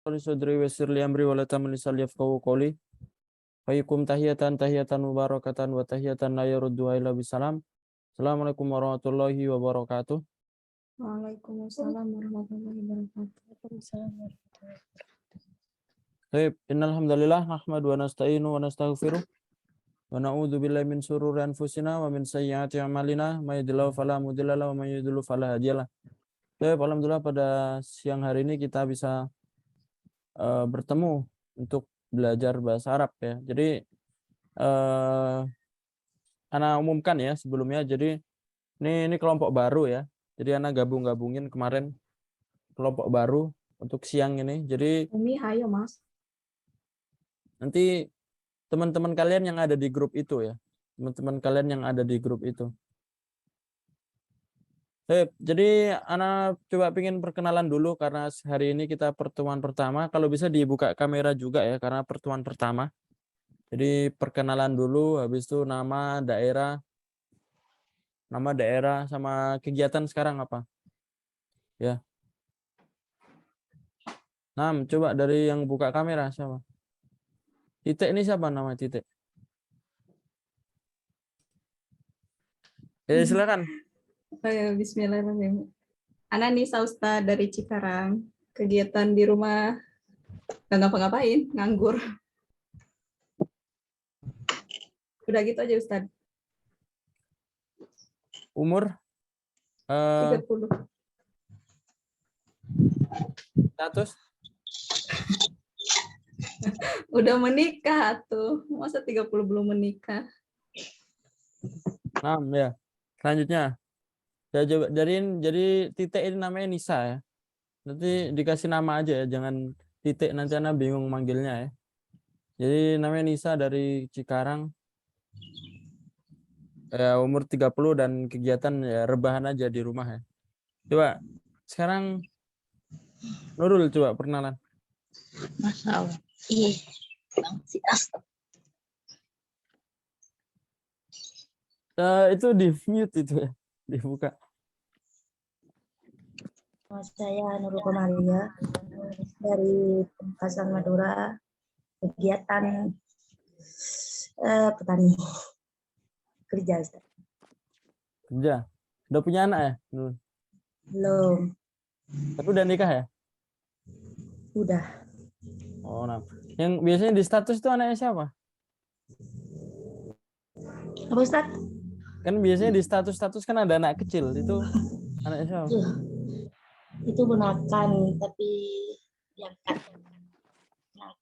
Sudri wasir li amri wa la tamli sal yafqahu qawli. Fayyikum tahiyatan mubarakatan wa tahiyatan la yaruddu illa bisalam. Assalamualaikum warahmatullahi wabarakatuh. Waalaikumsalam warahmatullahi wabarakatuh. Baik, innal hamdalillah nahmadu wa nasta'inu wa nastaghfiruh wa na'udzu billahi min shururi anfusina wa min sayyiati a'malina may yahdihillahu fala mudilla lahu wa may yudhlil fala hadiyalah. Baik, alhamdulillah pada siang hari ini kita bisa bertemu untuk belajar bahasa Arab ya. Jadi Ana umumkan ya sebelumnya. Jadi ini kelompok baru ya. Jadi Ana gabungin kemarin kelompok baru untuk siang ini. Jadi Umi, hayo Mas. nanti teman-teman kalian yang ada di grup itu ya. Teman-teman kalian yang ada di grup itu. Jadi Ana coba pengen perkenalan dulu karena hari ini kita pertemuan pertama. Kalau bisa dibuka kamera juga ya karena pertemuan pertama. Jadi perkenalan dulu, habis itu nama daerah sama kegiatan sekarang apa. Ya. Nah, coba dari yang buka kamera siapa? Titik ini siapa nama Titik? Silakan. Bismillahirrahmanirrahim. Ana Nisa Ustad dari Cikarang. Kegiatan di rumah nggak ngapa-ngapain, nganggur. Udah gitu aja Ustad. Umur 30. status Udah menikah tuh. Masa 30 belum menikah? 6 ya. Selanjutnya. Jadi Titik ini namanya Nisa ya. Nanti dikasih nama aja ya, jangan Titik nanti Ana bingung manggilnya ya. Jadi namanya Nisa dari Cikarang. Umur 30 dan kegiatan ya rebahan aja di rumah ya. Coba sekarang Nurul coba perkenalan. Masalah. Itu di mute itu ya, dibuka. Saya Nurul Komaria dari Pasar Madura, kegiatan petani kerja. Ustaz. Kerja. Udah punya anak ya? Belum. Tapi udah nikah ya? Udah. Oh, nah. Yang biasanya di status itu anaknya siapa? Apa Ustaz? Kan biasanya di status kan ada anak kecil, itu anaknya siapa? Itu ponakan tapi diangkat.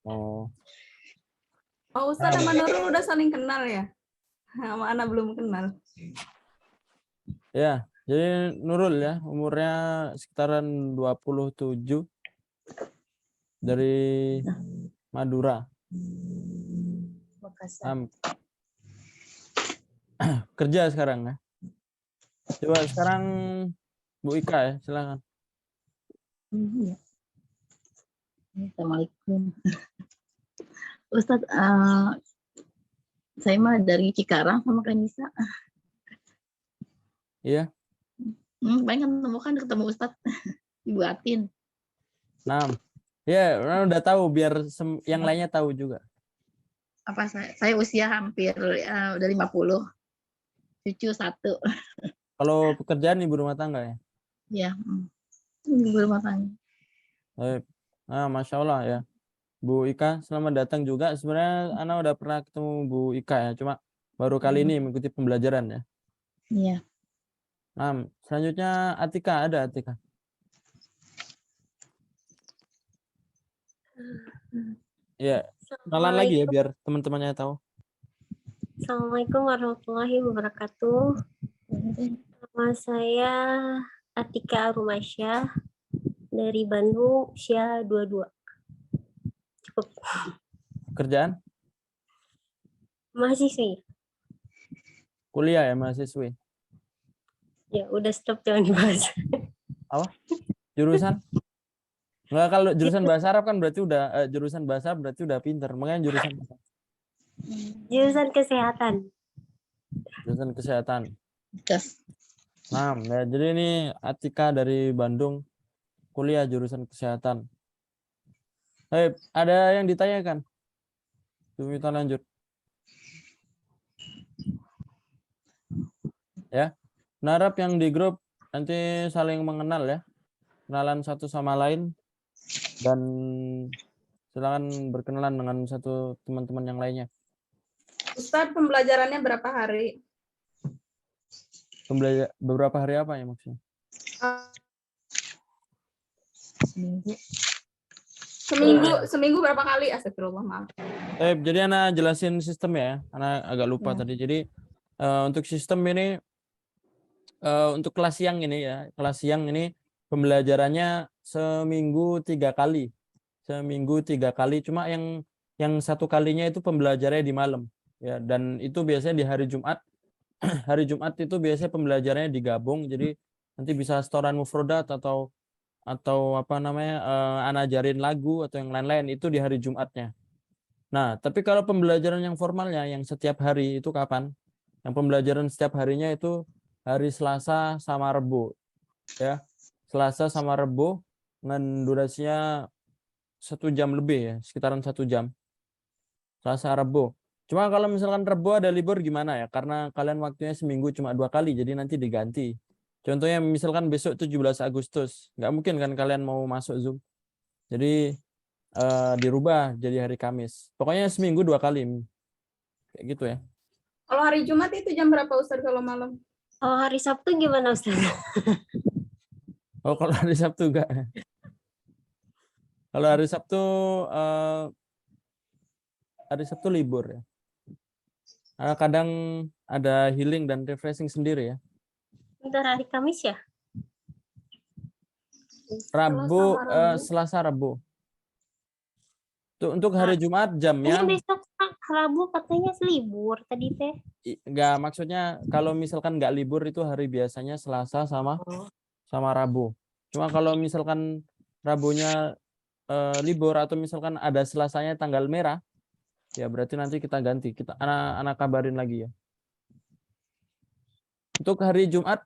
Oh. Oh, Ustad sama Nurul udah saling kenal ya? Sama Ana belum kenal. Ya, jadi Nurul ya, umurnya sekitaran 27 dari Madura. Makassar. Kerja sekarang ya. Coba sekarang Bu Ika ya, silakan. Ya. Assalamualaikum. Ustaz, saya mah dari Cikarang sama Kanisa. Iya. Pengen ketemu Ustaz, dibuatin. Nah, ya udah tahu biar yang lainnya tahu juga. Apa saya usia hampir udah 50. Cucu 1. Kalau pekerjaan ibu rumah tangga ya? Ya, ibu rumah tangga. Nah, Masya Allah ya. Bu Ika, selamat datang juga. Sebenarnya Ana udah pernah ketemu Bu Ika ya, cuma baru kali ini mengikuti pembelajaran ya. Iya. Nah, selanjutnya Atika, ada Atika. Ya, kenalan lagi ya biar teman-temannya tahu. Assalamualaikum warahmatullahi wabarakatuh. Nama saya Atika Arumasyah dari Bandung, usia 22. Cukup. Kerjaan? Mahasiswi. Kuliah ya, mahasiswi. Ya, udah stop, jangan dibahas. Apa? Jurusan? Enggak, kalau jurusan bahasa Arab kan berarti udah jurusan bahasa Arab berarti udah pinter. Makanya jurusan kesehatan. Jurusan kesehatan. Yes. Nah, ya, jadi ini Atika dari Bandung, kuliah jurusan kesehatan. Ada yang ditanyakan? Kita lanjut. Ya, narap yang di grup nanti saling mengenal ya, kenalan satu sama lain, dan silakan berkenalan dengan satu teman-teman yang lainnya. Ustadz, pembelajarannya berapa hari? Beberapa hari apa ya maksudnya? Seminggu berapa kali? Astagfirullah, maaf. Jadi Ana jelasin sistem ya, Ana agak lupa Ya. tadi. Jadi untuk sistem ini, untuk kelas siang ini ya, kelas siang ini pembelajarannya seminggu 3 kali. Seminggu 3 kali, cuma yang satu kalinya itu pembelajarannya di malam ya, dan itu biasanya di hari Jumat. Hari Jumat itu biasanya pembelajarannya digabung, jadi nanti bisa setoran mufrodat atau apa namanya, Ana ajarin lagu atau yang lain-lain itu di hari Jumatnya. Nah, tapi kalau pembelajaran yang formalnya yang setiap hari itu kapan? Yang pembelajaran setiap harinya itu hari Selasa sama Rebo ya. Selasa sama Rebo dengan durasinya 1 jam lebih ya, sekitaran 1 jam. Selasa Rebo. Cuma kalau misalkan Rebo ada libur gimana ya? Karena kalian waktunya seminggu cuma 2 kali, jadi nanti diganti. Contohnya misalkan besok 17 Agustus, nggak mungkin kan kalian mau masuk Zoom. Jadi dirubah jadi hari Kamis. Pokoknya seminggu 2 kali. Kayak gitu ya. Kalau hari Jumat itu jam berapa Ustadz kalau malam? Oh, hari Sabtu gimana Ustaz? Oh, kalau hari Sabtu enggak. Kalau hari Sabtu libur ya. Kadang ada healing dan refreshing sendiri ya. Bentar, hari Kamis ya? Rabu, Selasa, Rabu. Untuk hari Jumat jamnya Ini besok Rabu katanya libur tadi teh. enggak, maksudnya kalau misalkan enggak libur itu hari biasanya Selasa sama Rabu. Cuma kalau misalkan Rabunya libur atau misalkan ada Selasanya tanggal merah, ya berarti nanti kita ganti. Anak kabarin lagi ya. Untuk hari Jumat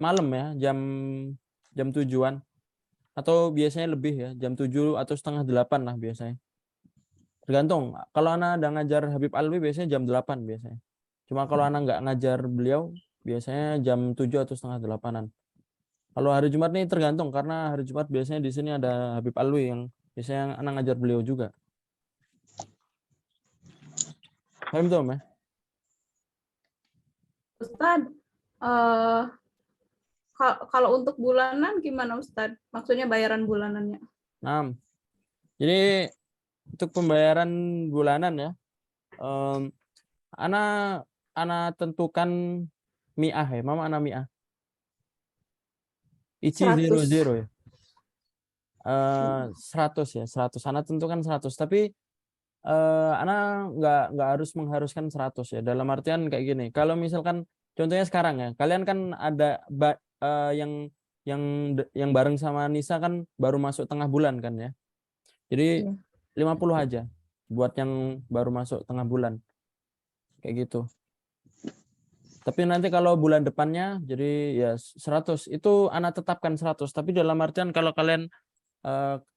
malam ya, jam 7-an atau biasanya lebih ya, jam 7 atau setengah 8 lah biasanya. Tergantung. Kalau Ana ada ngajar Habib Alwi biasanya jam 8 biasanya. Cuma kalau Ana nggak ngajar beliau biasanya jam 7 atau setengah 8-an. Kalau hari Jumat nih tergantung, karena hari Jumat biasanya di sini ada Habib Alwi yang biasanya Ana ngajar beliau juga. Paham tuh, ya? Ustadz, kalau untuk bulanan gimana Ustadz? Maksudnya bayaran bulanannya? Nah, jadi untuk pembayaran bulanan ya, Ana tentukan mi'ah ya, Mama Ana mi'ah. Ichi 100. 00 ya. 100 ya, 100. Ana tentukan 100, tapi Ana nggak mengharuskan 100 ya. Dalam artian kayak gini, kalau misalkan contohnya sekarang ya, kalian kan ada yang bareng sama Nisa kan baru masuk tengah bulan kan ya. Jadi 50 aja buat yang baru masuk tengah bulan. Kayak gitu. Tapi nanti kalau bulan depannya jadi ya 100. Itu Ana tetapkan 100, tapi dalam artian kalau kalian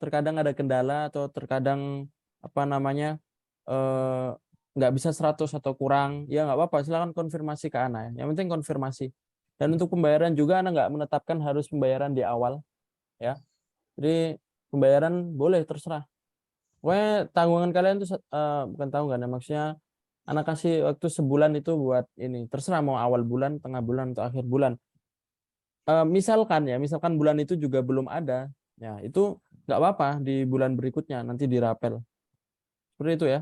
terkadang ada kendala atau terkadang apa namanya nggak bisa 100 atau kurang, ya nggak apa-apa, silakan konfirmasi ke Ana ya. Yang penting konfirmasi. Dan untuk pembayaran juga Ana nggak menetapkan harus pembayaran di awal ya. Jadi pembayaran boleh terserah. Pokoknya tanggungan kalian tuh bukan tanggungan ya, maksudnya Ana kasih waktu sebulan itu buat ini, terserah mau awal bulan, tengah bulan atau akhir bulan. Misalkan bulan itu juga belum ada, ya itu nggak apa-apa di bulan berikutnya nanti dirapel. Seperti itu ya.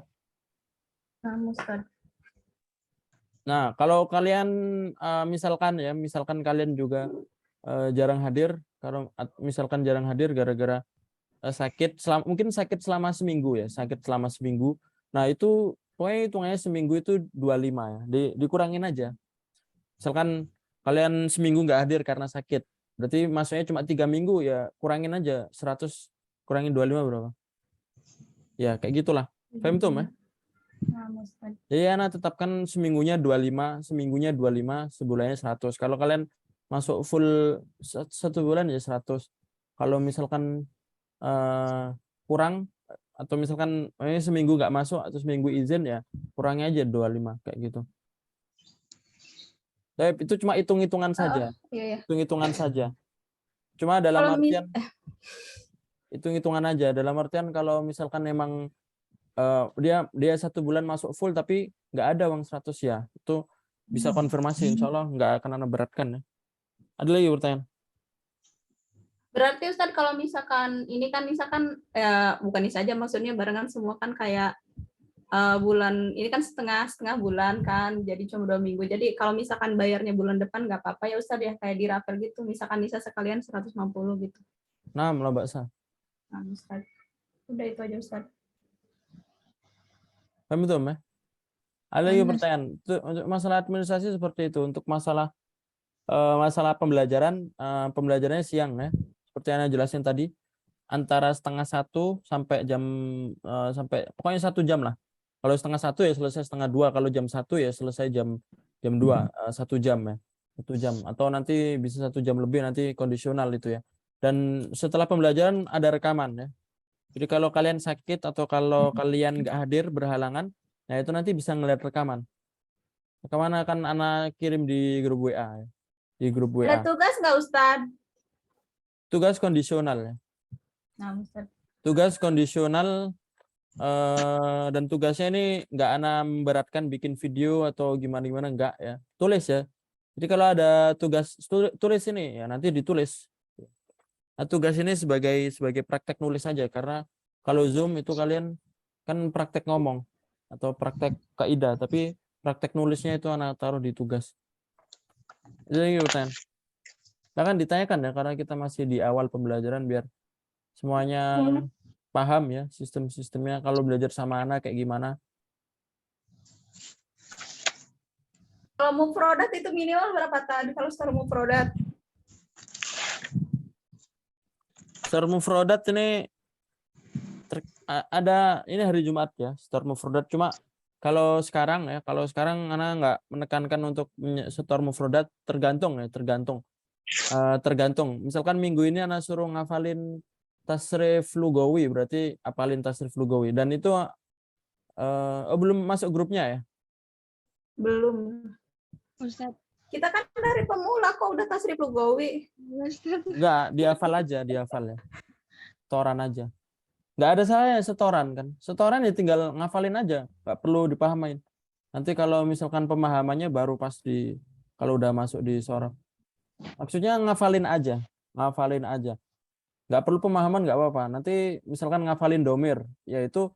Nah, kalau kalian misalkan kalian juga jarang hadir, kalau misalkan jarang hadir gara-gara sakit, mungkin sakit selama seminggu ya, sakit selama seminggu. Nah, itu pokoknya hitungannya seminggu itu 25 ya, dikurangin aja. Misalkan kalian seminggu nggak hadir karena sakit, berarti masuknya cuma 3 minggu ya, kurangin aja 100, kurangin 25 berapa? Ya, kayak gitulah. Paham tuh, ya? Jadi Ana tetapkan seminggunya 25, sebulannya 100. Kalau kalian masuk full 1 bulan ya 100. Kalau misalkan kurang atau misalkan seminggu nggak masuk atau seminggu izin ya kurangi aja 25 kayak gitu. Tapi itu cuma hitung-hitungan saja, Iya, ya. hitung-hitungan saja. Cuma dalam Kalau artian hitung-hitungan aja. Dalam artian kalau misalkan memang dia 1 bulan masuk full tapi nggak ada uang 100 ya, itu bisa konfirmasi, insya Allah nggak akan Anda beratkan ya. Ada lagi pertanyaan? berarti Ustadz kalau misalkan ini kan misalkan ya bukan ini saja maksudnya barengan semua kan kayak bulan ini kan setengah bulan kan jadi cuma 2 minggu. Jadi kalau misalkan bayarnya bulan depan nggak apa-apa ya Ustadz ya kayak di rapel gitu. Misalkan bisa sekalian 160 gitu. Nah, lah Mbak Sa. Nah, Ustadz. Udah itu aja Ustadz. Paham itu, Mbak? Ada lagi Paham, Mas. pertanyaan? Untuk masalah administrasi seperti itu. Untuk masalah pembelajaran, pembelajarannya siang ya. Seperti yang Anda jelasin tadi, antara 12:30 sampai sampai pokoknya 1 jam lah. Kalau 1:30 ya selesai 1:30. Kalau jam 1 ya selesai jam 2, 1 jam ya. 1 jam atau nanti bisa 1 jam lebih, nanti kondisional itu ya. Dan setelah pembelajaran ada rekaman ya. Jadi kalau kalian sakit atau kalau kalian nggak hadir berhalangan, nah itu nanti bisa ngeliat rekaman. Rekaman akan Ana kirim di grup WA ya. Di grup WA. Ada tugas nggak Ustadz? Tugas kondisional ya. Nah, Ustadz. Tugas kondisional dan tugasnya ini nggak Ana memberatkan bikin video atau gimana nggak ya. Tulis ya. Jadi kalau ada tugas tulis ini ya nanti ditulis. Nah, tugas ini sebagai praktek nulis saja karena kalau Zoom itu kalian kan praktek ngomong atau praktek kaidah, tapi praktek nulisnya itu Ana taruh di tugas. Jadi pertanyaan. Kan ditanyakan ya karena kita masih di awal pembelajaran biar semuanya paham ya sistem-sistemnya kalau belajar sama anak kayak gimana. Kalau mau produk itu minimal berapa tadi kalau store mau produk? Store mufrodat ini ada ini hari Jumat ya, store mufrodat. Cuma kalau sekarang anak nggak menekankan untuk store mufrodat, tergantung. Tergantung. Misalkan minggu ini anak suruh ngafalin tasrif lugawi, berarti apalin tasrif lugawi. Dan itu belum masuk grupnya ya? Belum. Ustadz. Kita kan dari pemula kok udah tasrif lugawi. Ustadz. Enggak, dihafal ya. Setoran aja. Nggak ada saya setoran kan. Setoran ya tinggal ngafalin aja, nggak perlu dipahamain. Nanti kalau misalkan pemahamannya baru pas kalau udah masuk di sorot. Maksudnya ngafalin aja. Nggak perlu pemahaman nggak apa-apa. Nanti misalkan ngafalin domir, yaitu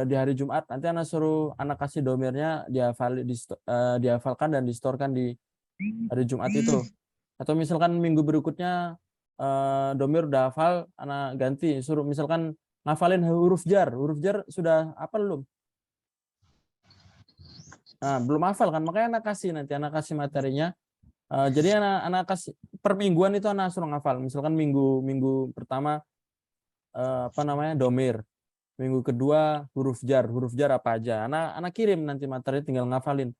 di hari Jumat nanti anak suruh anak kasih domirnya dihafalkan dan distorkan di hari Jumat itu. Atau misalkan minggu berikutnya domir udah hafal, anak ganti suruh misalkan ngafalin huruf jar sudah apa belum? Nah, belum hafal kan, makanya anak kasih materinya. Jadi anak kasih per mingguan itu anak suruh ngafal. Misalkan minggu pertama domir. Minggu kedua huruf jar apa aja. Anak kirim nanti materi tinggal ngafalin.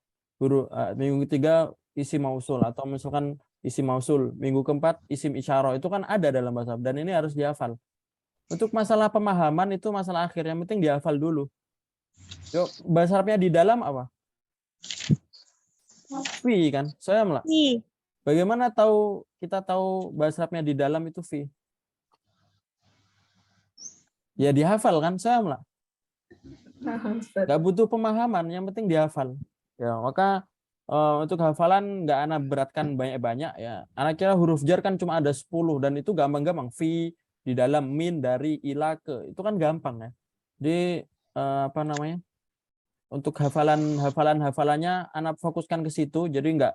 Minggu ketiga isim mausul atau misalkan isim mausul. Minggu keempat isim isyarah, itu kan ada dalam bahasa Arab dan ini harus dihafal. Untuk masalah pemahaman itu masalah akhir, yang penting dihafal dulu. Yuk, bahasa Arabnya di dalam apa? Fi kan? Saya malah. Bagaimana kita tahu bahasa Arabnya di dalam itu fi? Ya dihafal kan? Saya malah. Gak butuh pemahaman, yang penting dihafal. Ya, maka untuk hafalan nggak anak beratkan banyak-banyak ya. Anak kira huruf jar kan cuma ada 10 dan itu gampang-gampang. Fi, di dalam, min, dari, ila, ke. Itu kan gampang ya. Jadi untuk hafalannya anak fokuskan ke situ, jadi nggak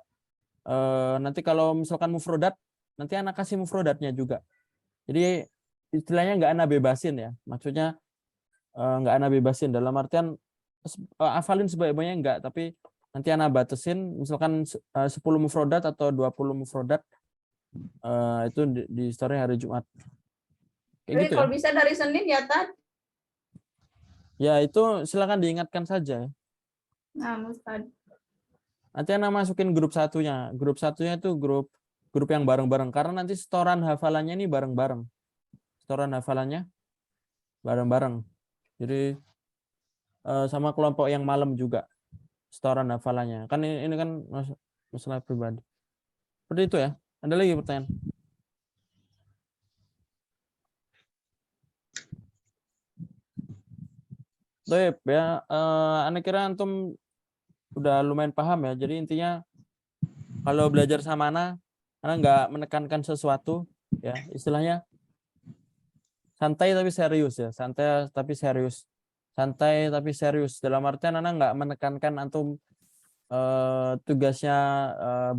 nanti kalau misalkan mufrodat, nanti anak kasih mufrodatnya juga. Jadi istilahnya nggak anak bebasin ya, maksudnya nggak anak bebasin dalam artian hafalin sebanyak-banyaknya nggak, tapi nanti anak batasin misalkan 10 mufrodat atau 20 mufrodat itu di story hari Jumat. Kayak Jadi gitu kalau ya. bisa dari Senin ya Tad. Ya itu silakan diingatkan saja. Nah, Ustaz. Nanti anak masukin grup satunya. Grup satunya itu grup yang bareng-bareng karena nanti setoran hafalannya ini bareng-bareng. Setoran hafalannya bareng-bareng. Jadi sama kelompok yang malam juga setoran hafalannya. Kan ini kan masalah pribadi. Seperti itu ya. Ada lagi pertanyaan? Baik ya, Anda kira antum udah lumayan paham ya. Jadi intinya kalau belajar sama Anda nggak menekankan sesuatu ya, istilahnya santai tapi serius ya, santai tapi serius. Santai tapi serius. Dalam artian Anda nggak menekankan antum tugasnya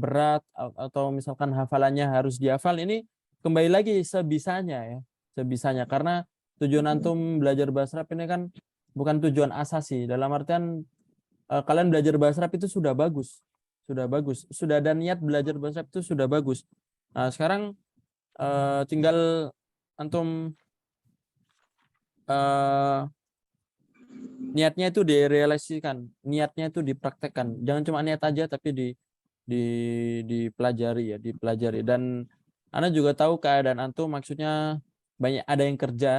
berat atau misalkan hafalannya harus dihafal. Ini kembali lagi sebisanya ya, sebisanya. Karena tujuan antum belajar bahasa Arab ini kan bukan tujuan asasi. Dalam artian kalian belajar bahasa Arab itu sudah bagus, sudah ada niat belajar bahasa Arab itu sudah bagus. Nah sekarang tinggal antum niatnya itu direalisasikan, niatnya itu dipraktekkan. Jangan cuma niat aja tapi dipelajari ya, dipelajari. Dan Anda juga tahu keadaan antum, maksudnya banyak, ada yang kerja,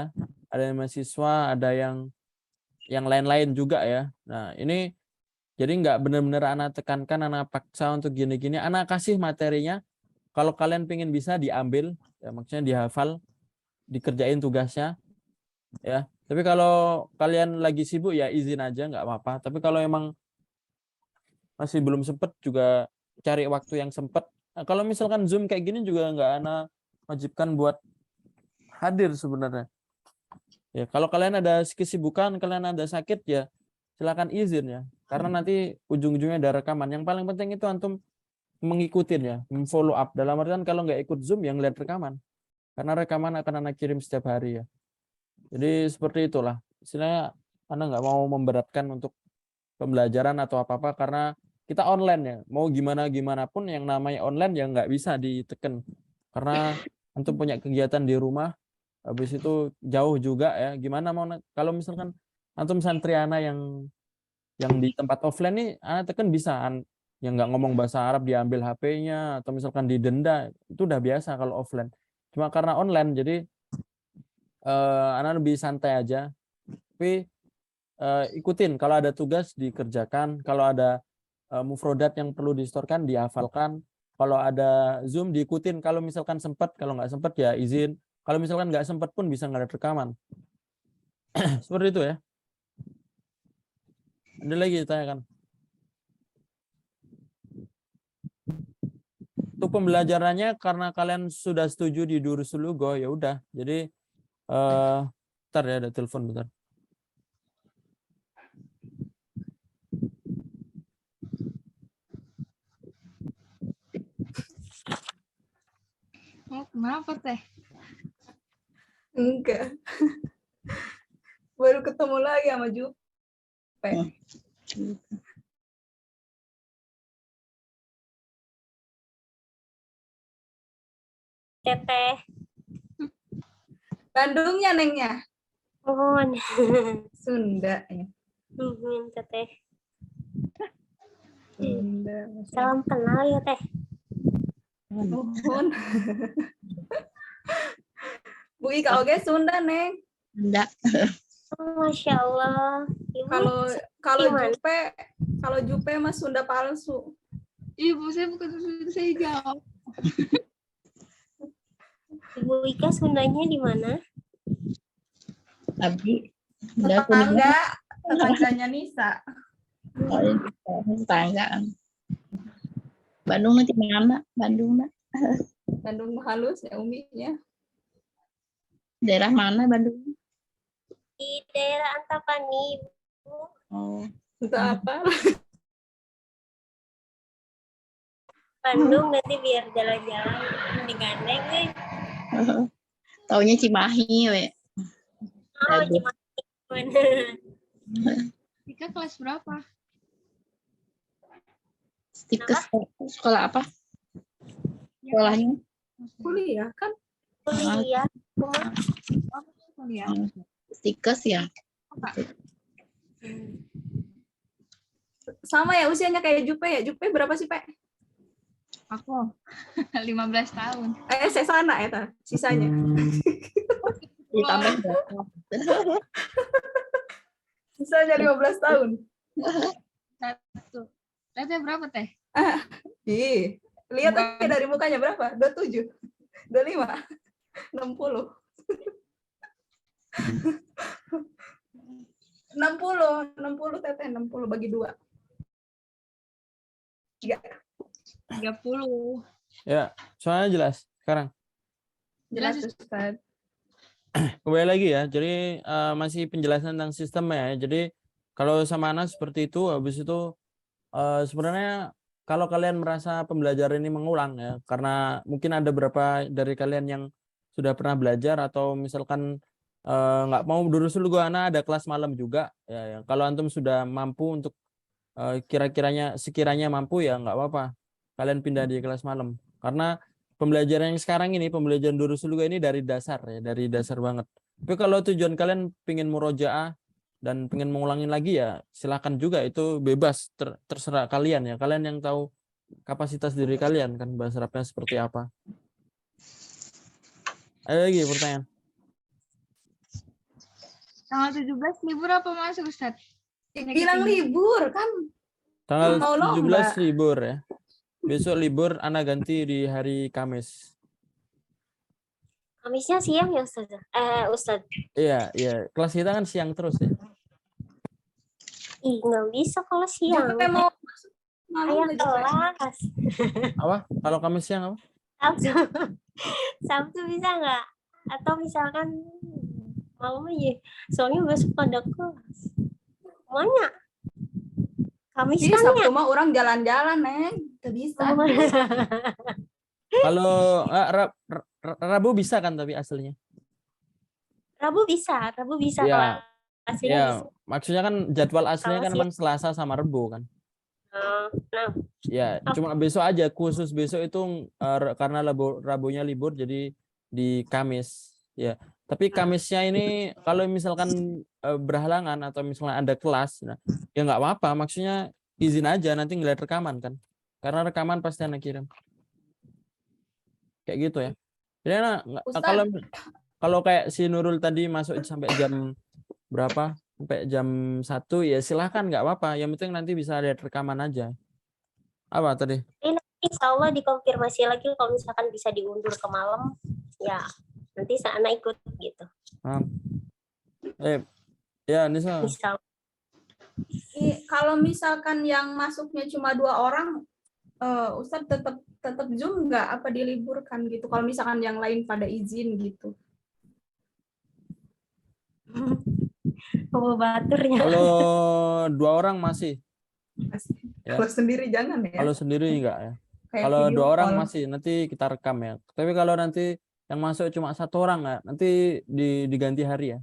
ada yang mahasiswa, ada yang lain-lain juga ya. Nah ini jadi nggak benar-benar Anda tekankan, Anda paksa untuk gini-gini. Anda kasih materinya. Kalau kalian pengen bisa diambil, ya maksudnya dihafal, dikerjain tugasnya, ya. Tapi kalau kalian lagi sibuk ya izin aja, nggak apa-apa. Tapi kalau emang masih belum sempet juga cari waktu yang sempet. Nah, kalau misalkan Zoom kayak gini juga nggak Anda wajibkan buat hadir sebenarnya. Ya kalau kalian ada kesibukan, kalian ada sakit ya silakan izin ya. Karena nanti ujung-ujungnya ada rekaman. Yang paling penting itu antum mengikutin ya, follow up. Dalam artian kalau nggak ikut Zoom yang lihat rekaman. Karena rekaman akan Anda kirim setiap hari ya. Jadi seperti itulah. Istilahnya Anda nggak mau memberatkan untuk pembelajaran atau apa-apa karena kita online ya. Mau gimana pun yang namanya online ya nggak bisa diteken. Karena antum punya kegiatan di rumah, habis itu jauh juga ya. Gimana mau kalau misalkan antum santriana yang di tempat offline nih, Anda tekan bisa yang nggak ngomong bahasa Arab diambil HP-nya atau misalkan didenda, itu udah biasa kalau offline. Cuma karena online jadi Anda lebih santai aja. Tapi ikutin kalau ada tugas dikerjakan, kalau ada mufrodat yang perlu distorkan dihafalkan, kalau ada Zoom diikutin, kalau misalkan sempat, kalau nggak sempat ya izin, kalau misalkan nggak sempat pun bisa nggak ada rekaman. Seperti itu ya. Ada lagi ditanyakan? Untuk pembelajarannya karena kalian sudah setuju di Durusul Lugha ya udah. Jadi bentar ya, ada telepon bentar. Oh, kenapa teh? Enggak. Baru ketemu lagi sama Jupe. Teteh. Bandungnya Nengnya. Mohon. Sunda ya. Teteh. Sunda. Salam kenal ya teh. Mohon. Bu Ika oke Sunda Neng. Enggak. Oh, Masya Allah. Ibu Kalau gimana? Jupe mas Sunda palsu. Ibu saya bukan Sunda, saya jawab. Ibu Ika Sundanya di mana? Abdi. Udah aku nikah. Tetangganya Nisa. Tetangga. Bandung nanti mana? Bandung nak. Bandung halus ya Umi ya. Daerah mana Bandung? Di daerah Antapani. Bu. Oh. Untuk apa? Bandung nanti biar jalan-jalan digandeng nih. Taunya Cimahi we. Oh, Aduh. gimana? Tika kelas berapa? Stikes sekolah apa? Sekolahnya? Kuliah kan? Kuliah. Kuliah. Stikes ya? Sama ya usianya kayak Jupe ya. Jupe berapa sih, Pak? Aku 15 tahun. Saya sana ya, sisanya. Ditambah berapa? Misalnya 15 tahun. Satu. Teteh berapa teh? Ih, lihat Bukan. aja dari mukanya berapa? 27, 25, 60. 60 teteh, 60 bagi 2. 3. 30. Ya, soalnya jelas sekarang. Jelas Jelas, Ustaz. Kembali lagi ya. Jadi masih penjelasan tentang sistemnya ya. Jadi kalau sama anak seperti itu, habis itu sebenarnya kalau kalian merasa pembelajaran ini mengulang ya, karena mungkin ada beberapa dari kalian yang sudah pernah belajar atau misalkan nggak mau dulu anak ada kelas malam juga ya. Kalau antum sudah mampu untuk sekiranya mampu ya nggak apa-apa kalian pindah di kelas malam, karena pembelajaran yang sekarang ini pembelajaran Durus Luga ini dari dasar ya, dari dasar banget. Tapi kalau tujuan kalian pengen murojaah dan pengen mengulangin lagi ya silahkan juga, itu bebas, terserah kalian ya, kalian yang tahu kapasitas diri kalian kan bahasa Arabnya seperti apa. Ada lagi pertanyaan? Tanggal 17 libur apa masuk Ustaz? Bilang libur kan Tanggal mau lomba. 17 libur ya. Besok libur, Ana ganti di hari Kamis. Kamisnya siang ya Ustaz? Ustaz. Iya, iya. Kelas kita kan siang terus ya. Ih, nggak bisa kalau siang. Juga mau masuk malam Ayah aja, Ustaz. kelas. Apa? Kalau Kamis siang apa? Sabtu. Sabtu bisa nggak? Atau misalkan malam aja. Soalnya besok ada kelas. Semuanya. Kamis Ih, kan ya? Sabtu mah orang jalan-jalan, Neng. Gak bisa. Kalau Rabu bisa kan tapi aslinya. Rabu bisa Iya. kelasnya Ya, bisa. maksudnya kan jadwal aslinya Kalau kan emang Selasa sama Rebo kan. Nah, Ya, cuma besok aja, khusus besok itu karena Rabunya libur jadi di Kamis. Ya, tapi Kamisnya ini kalau misalkan berhalangan atau misalnya ada kelas, nah, ya nggak apa-apa. Maksudnya izin aja nanti ngeliat rekaman kan. Karena rekaman pasti anak kirim. Kayak gitu ya. Jadi Ustaz. kalau kayak si Nurul tadi masuk sampai jam berapa? Sampai jam 1 ya silahkan, nggak apa-apa. Yang penting nanti bisa lihat rekaman aja. Apa tadi? insya Allah dikonfirmasi lagi kalau misalkan bisa diundur ke malam, ya nanti sana ikut gitu. Ya Nisa. Insya Allah. Kalau misalkan yang masuknya cuma 2 orang, Ustaz tetap Zoom nggak? Apa diliburkan gitu? Kalau misalkan yang lain pada izin gitu. Baturnya. Kalau 2 orang masih. Ya. Kalau sendiri jangan ya. Kalau sendiri enggak ya. Kayak Kalau video 2 orang call. masih, nanti kita rekam ya. Tapi kalau nanti yang masuk cuma 1 orang ya, nanti diganti hari ya.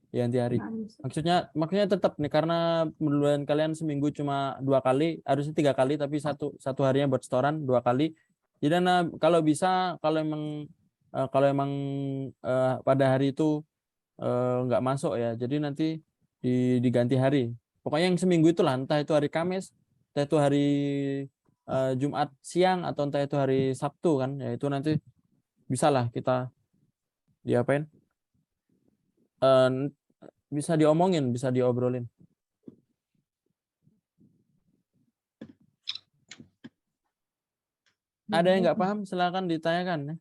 Diganti hari. Maksudnya tetap nih, karena pembelajaran kalian seminggu cuma 2 kali, harusnya 3 kali, tapi satu harinya buat setoran 2 kali. Jadi kalau bisa, kalau emang pada hari itu nggak masuk ya, jadi nanti diganti hari. Pokoknya yang seminggu itulah, entah itu hari Kamis, entah itu hari Jumat siang, atau entah itu hari Sabtu kan, ya itu nanti bisalah kita diapain, bisa diomongin, bisa diobrolin. Ada yang nggak paham silakan ditanyakan ya.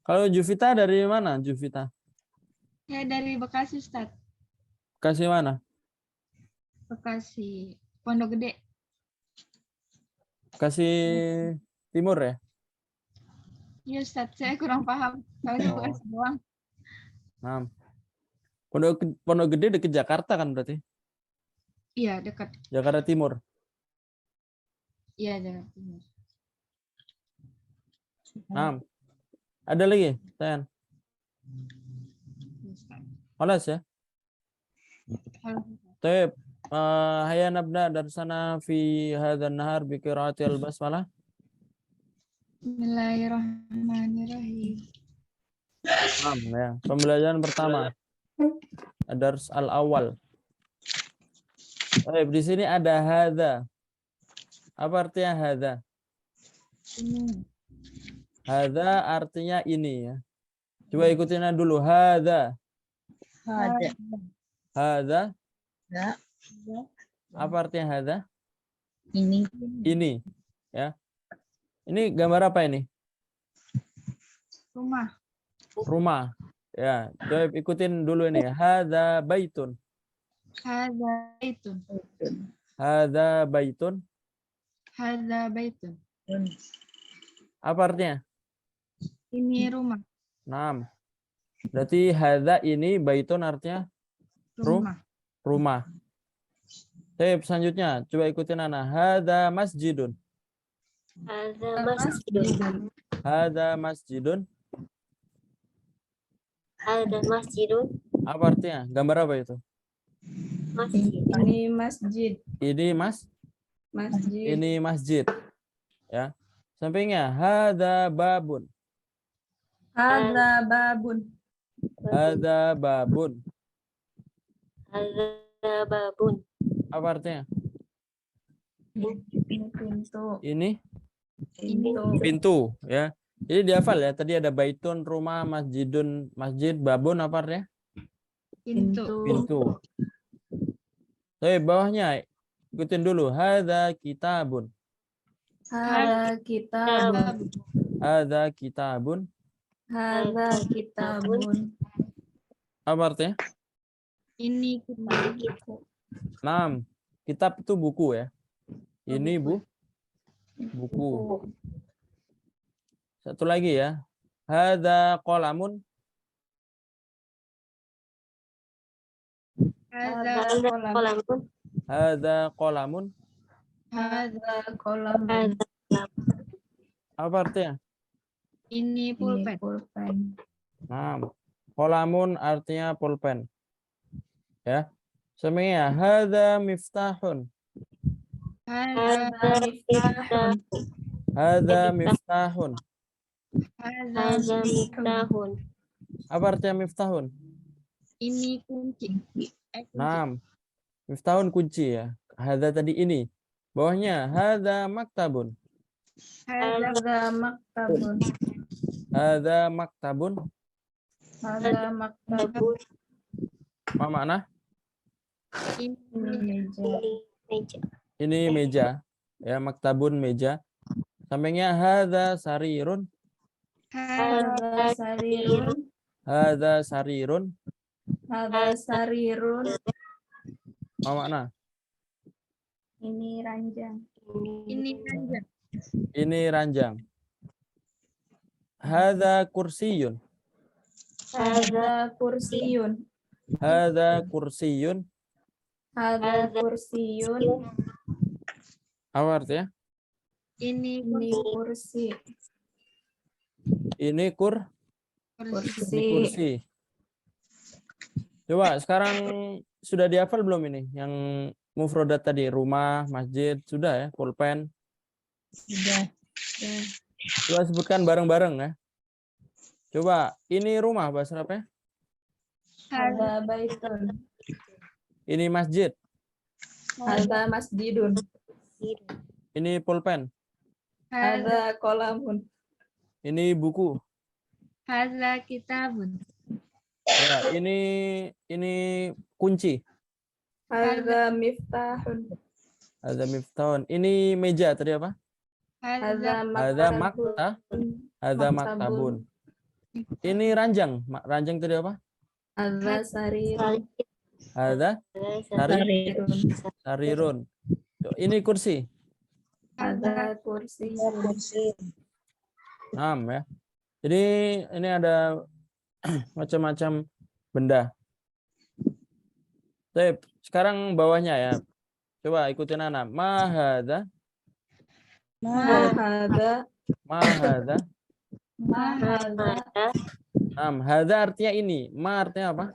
Kalau Juvita dari mana, Juvita? Ya dari Bekasi Ustaz. Bekasi mana? Bekasi Pondok Gede. Bekasi Timur ya? Iya Ustaz, saya kurang paham. Tahunya Oh. Bekasi doang. Nah. Pondok Gede dekat Jakarta kan berarti? Iya, dekat. Jakarta Timur. Iya, Jakarta Timur. Nah. Ada lagi, Tayan? Halas ya? Taib. Hayya nabda darsana fi hadzal nahar bi qiraatil basmalah. Bismillahirrahmanirrahim. Ya. Pembelajaran pertama. Dars al-awwal. Taib, di sini ada hadza. Apa artinya hadza? Ini. Hadza artinya ini ya. Coba ikutin dulu. Hadza. Ada. Hadza. Ada. Apa artinya hadza? Ini. Ini. Ya. Ini gambar apa ini? Rumah. Rumah. Ya. Coba ikutin dulu ini. Hadza baitun. Ada itu. Hadza baitun. Ada baitun. Apa artinya? Ini rumah. 6. Berarti hadza ini baitun artinya Rumah. rumah. Baik, selanjutnya coba ikutin Ana. Hadza masjidun. Hadza masjidun. Hadza masjidun. Hadza masjidun. Apa artinya? Gambar apa itu? Masjid. Ini masjid. Ini Masjid. ini masjid. Ya. Sampingnya hadza babun. Hadza babun. Hadza babun. Hadza babun. Apa artinya? Pintu. Ini Pintu. pintu, ya. Jadi dihafal ya. Tadi ada baitun, rumah, masjidun, masjid, babun apa artinya? Pintu. Pintu. Tapi bawahnya ikutin dulu. Hadza kitabun. Hadza kitabun. Hadza kitabun. Hadza kitabun. Apa artinya? Ini kita. Nah, kitab itu buku ya. Ini buku. Satu lagi ya. Hadza qalamun. Ada. Hadza qalamun. Hadza qalamun. Hadza qalamun. Hadza Apa artinya? Ini pulpen. Pulpen. Nah, qalamun artinya pulpen. Ya. Semuanya hadza miftahun. Ada. Hadza miftahun. Hadza miftahun. Hadza miftahun. Apa artinya miftahun? Ini kunci. Kunci. Nah, miftahun kunci ya. Hadza tadi ini. Bawahnya hadza maktabun. Hadza maktabun. Hadza maktabun. Hadza maktabun. Babun. Apa makna? Ini Ini meja. Meja. Ini meja. Ya, maktabun meja. Sampingnya hadza sarirun. Hadza sarirun. Hadza sarirun. Hadza sarirun. Apa makna? Ini ranjang. Ini aja. Ini ranjang. Hadza kursiyun. Hadza kursiyun. Hadza kursiyun. Hadza kursiyun. Apa artinya? Ini Ini kursi. Ini Kursi. kursi. Coba sekarang sudah dihafal belum ini? Yang mufradat tadi, rumah, masjid, sudah ya, pulpen. Sudah. Coba sebutkan bareng-bareng ya. Coba, ini rumah bahasa apa ya? Hadza baitun. Ini masjid. Hadza masjidun. Ini pulpen. Hadza qalamun. Ini buku. Hadza kitabun. Ya, ini kunci. Hadza miftahun. Ada miftahun. Ini meja tadi apa? Hadza Ada maktabun. Ada maktabun. Ini ranjang. Ranjang tadi apa? Hadza sarirun. Ada Sarirun. sarirun. Ini kursi. Hadza kursiyun. Ya. Jadi ini ada macam-macam benda. Baik, sekarang bawahnya ya. Coba ikutin Ana. Mahadza. Mahadza. Mahadza. Mahadza. Hadza artinya ini. Ma artinya apa?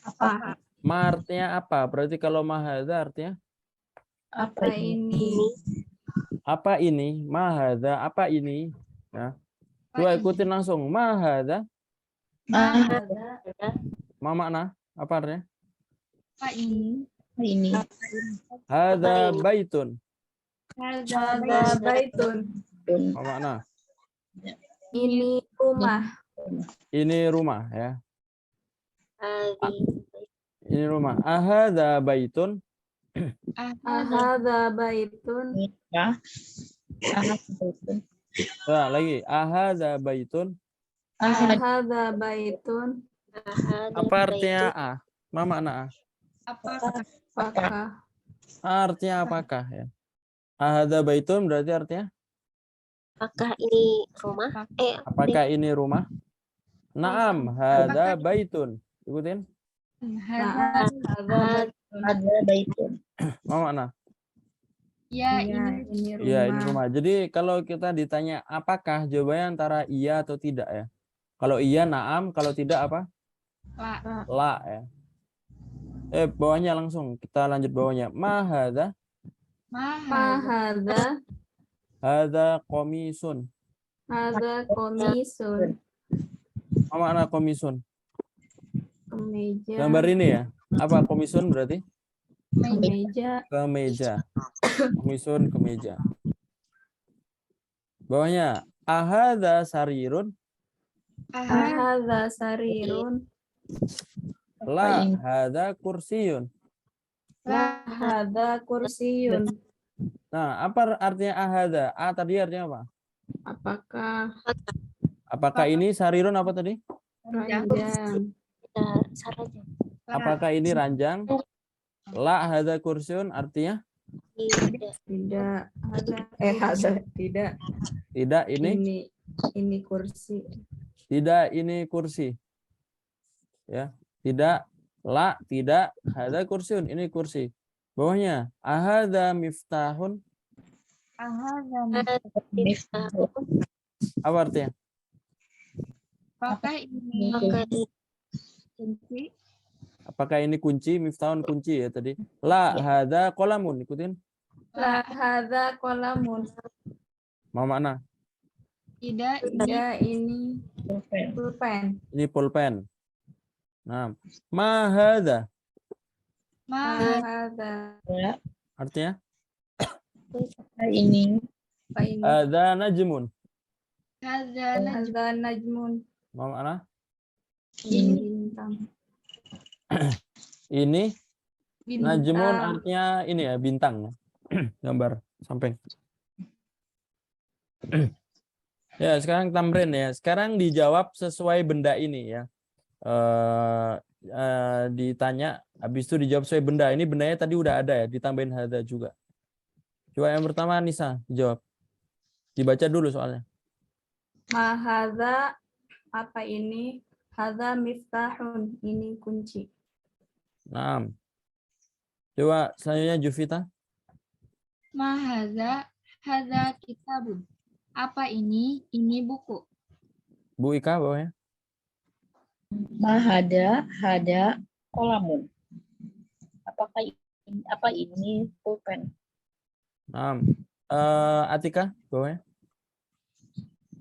Apa? Ma artinya apa? Berarti kalau mahadza artinya Apa ini? apa ini? Mahadza apa ini? Ya. Coba ikutin langsung. Mahadza. Mahadza. Ma makna apa artinya? Apa ini? Ini. Hadza baitun. Hadza baitun. Apa makna? Ini rumah. Ini rumah ya. Hadi Ini rumah. Ahadza baitun. Ahadza baitun. Ya. Baitun. Nah, lagi. Ahadza baitun. Ahadza baitun. Apa artinya A? Ma makna A? Apakah? Artinya apakah ya? Ahadza baitun berarti artinya apakah ini rumah? apakah ini rumah? Naam, hadza baitun. Ikutin. Nah, ahadza Ada baitun. Ma makna? Ya, ini rumah. Iya, ini rumah. Jadi kalau kita ditanya apakah, jawabannya antara iya atau tidak ya. Kalau iya naam, kalau tidak apa? La ya. Bawahnya langsung. Kita lanjut bawahnya. Ma hadza? Mahadza, Hadza qamisun. hadza komisun. Ma makna komisun? Kemeja. Gambar ini ya. Apa komisun berarti? Kemeja. Kemeja. Komisun kemeja. Bawahnya ahadza sarirun? Ahadza sarirun. La hadza kursiyun. La hadza kursiyun. Nah, apa artinya ahadza? A tadi artinya apa? Apakah Apakah ini sarirun apa tadi? ranjang? Saraja. Apakah ini ranjang? La hadza kursiun artinya Tidak. Tidak. Hadza tidak. tidak Ini kursi. tidak ini kursi. Ya, tidak la tidak hadza kursiun ini kursi. Bawahnya ahadza miftahun Miftahun. apa artinya? Apakah ini Apakah ini kunci? Miftahun kunci ya tadi. La hadza qalamun ikutin. La hadza qalamun. Mau makna? Tidak, ini pulpen. Ini pulpen. Nah, ma hadza Ma hadza. artinya ini Apa ini? hadza najmun. Hadza najmun. Mau makna? Ini bintang. Ini najmun Bintang. artinya ini ya bintang. Gambar samping. Ya, sekarang tamrin ya. Sekarang dijawab sesuai benda ini ya. Ditanya, habis itu dijawab sesuai benda. Ini bendanya tadi udah ada ya, ditambahin hadza juga. Coba yang pertama Nisa dijawab. Dibaca dulu soalnya. Ma hadza, apa ini? Hadza miftahun. Ini kunci. Nah. Coba selanjutnya Juvita. Ma hadza kitabun. Apa ini? Ini buku. Bu Ika bawahnya. hada kolamun. Apa ini pulpen? Nah. Atika bawahnya.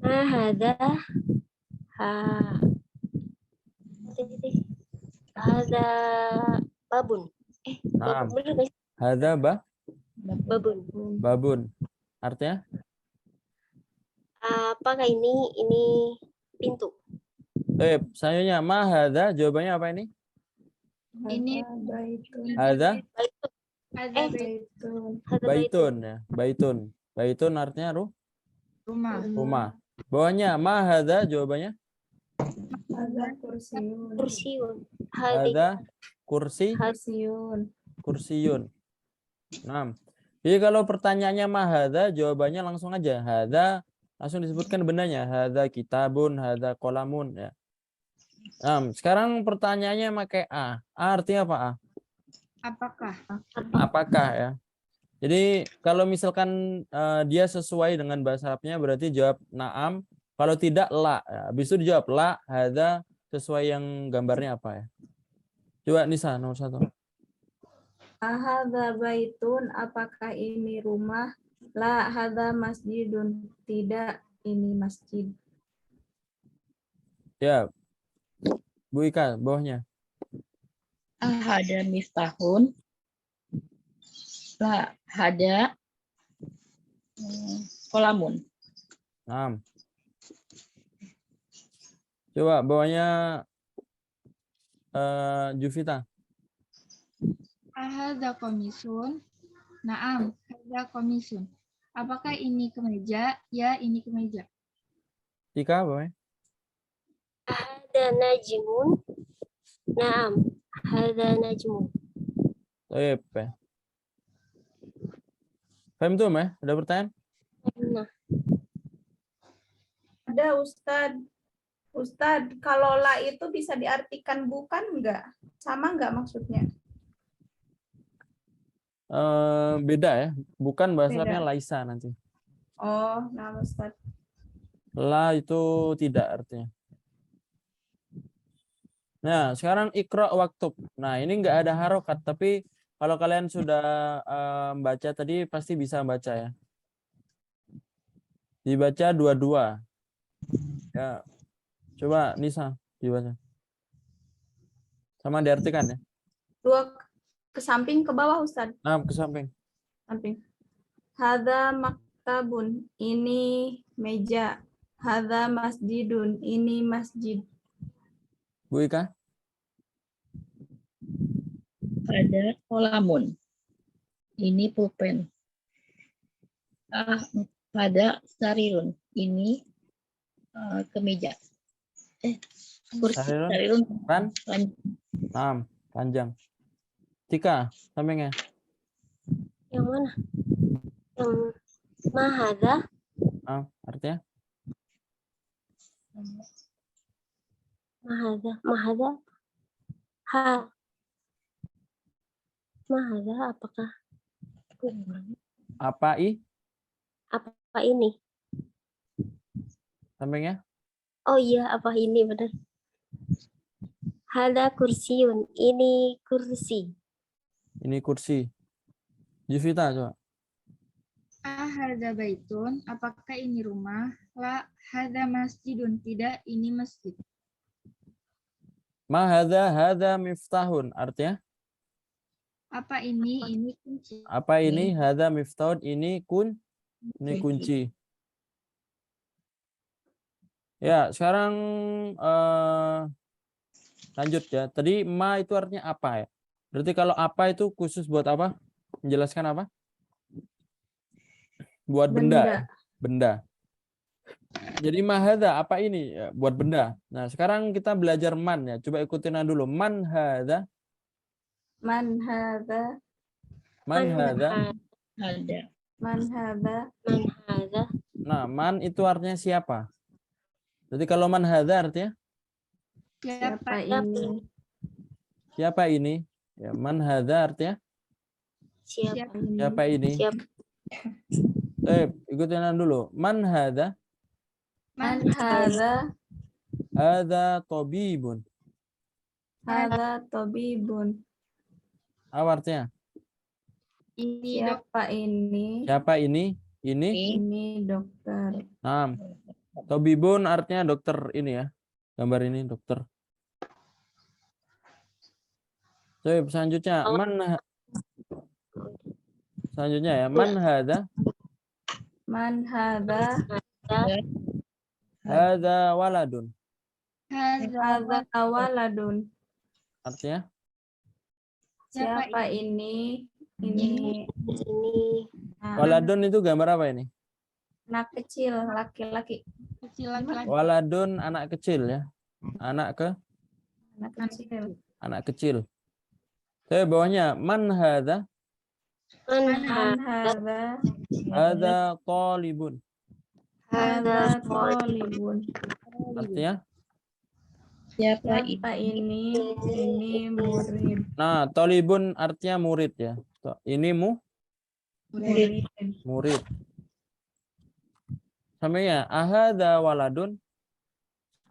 Ma hadza hadza babun. Nah. Babun bener nggak sih? Hadza Babun. babun. Artinya? Apakah ini pintu? Selanjutnya ma hadza jawabannya apa ini? Ini baitun. Hadza hadza Baitun. Hadza baitun ya. Baitun. Baitun artinya rumah. rumah. Bawahnya ma hadza jawabannya? Hadza kursiun. kursiun. Hadza kursi Kursiun. kursiyun. Nah. Jadi kalau pertanyaannya ma hadza jawabannya langsung aja. Hadza langsung disebutkan bendanya. Hadza kitabun, hadza qalamun ya. Nah, sekarang pertanyaannya pakai A. A artinya apa A? Apakah? Apakah ya? Jadi kalau misalkan dia sesuai dengan bahasa Arabnya berarti jawab na'am. Kalau tidak la. Ya. Habis itu dijawab la, hadza sesuai yang gambarnya apa ya? Coba Nisa nomor 1. Ahadza baitun, apakah ini rumah? La hadza masjidun, tidak ini masjid. Ya. Bu Ika bawahnya. Hada miftahun. La hada kolamun. Nah. Coba bawahnya Juvita. Ahadza komisun. Naam, hadza komisun. Apakah ini kemeja? Ya, ini kemeja. Tika bawahnya. Hada najmun. Naam, hada najmun. Baik. Paham tuh, Meh? Ada pertanyaan? Nah, Ada Ustadz. Ustadz, kalau la itu bisa diartikan bukan enggak? Sama enggak maksudnya? Beda ya. Bukan bahasa Beda. Arabnya laisa nanti. Oh, nah Ustadz. La itu tidak artinya. Nah, sekarang ikra waktub. Nah, ini enggak ada harokat, tapi kalau kalian sudah baca tadi pasti bisa baca ya. Dibaca dua-dua. Ya. Coba Nisa dibaca. Sama diartikan ya. Dua ke samping ke bawah Ustadz. Nah, ke samping. Samping. Hadza maktabun. Ini meja. Hadza masjidun. Ini masjid. Bu Ika. Ada kolamun. Ini pulpen. Pada sarirun. Ini kemeja. Kursi Sarirun. sarirun. Kan? Panjang. Tika, sampingnya. yang mana? Yang mahadza. Artinya? Mahadza. Mahadza apakah? Apa Apa ini? sampingnya? Oh iya, apa ini benar? Hada kursiun. Ini kursi. Ini kursi. Juvita coba. Ahadza baitun. Apakah ini rumah? La, hadza masjidun. Tidak, ini masjid. Ma hadza miftahun. Artinya? Apa ini? Ini kunci. Apa ini? Hadza miftahun. Ini kunci. Ya, sekarang lanjut ya. Tadi ma itu artinya apa ya? Berarti kalau apa itu khusus buat apa? Menjelaskan apa? Buat benda. Ya? Benda. Jadi mahadha apa ini? Ya, buat benda. Nah, sekarang kita belajar man ya. Coba ikutin dulu. Man hadha. Man hadza. Man hadha. Ada. Man hadza. Manhadza. Nah, man itu artinya siapa? Jadi kalau man hadha artinya Siapa ini? siapa ini? Ya, man hadha artinya Siapa? siapa ini? Siapa? Ikutin dulu. Man hadha. Man hadza. Hadha tabibun. Hadza tabibun. Apa artinya? Ini dok. Siapa ini? Siapa ini? Ini. Ini dokter. Nah, tabibun artinya dokter ini ya. Gambar ini dokter. Coba selanjutnya selanjutnya ya. Man hadza. Man hadza. Hadza waladun. Hadza waladun. Artinya? Siapa ini? Ini Ini Waladun itu gambar apa ini? anak kecil, laki-laki. Kecil laki-laki. Waladun anak kecil ya. Anak Anak kecil. Saya bawahnya man hadza. Man manhadza. hadza. Hadza talibun. Hadza talibun. Artinya? Siapa Siapa ini? Ini murid. Nah, talibun artinya murid ya. Ini murid. Sampainya ahadza waladun.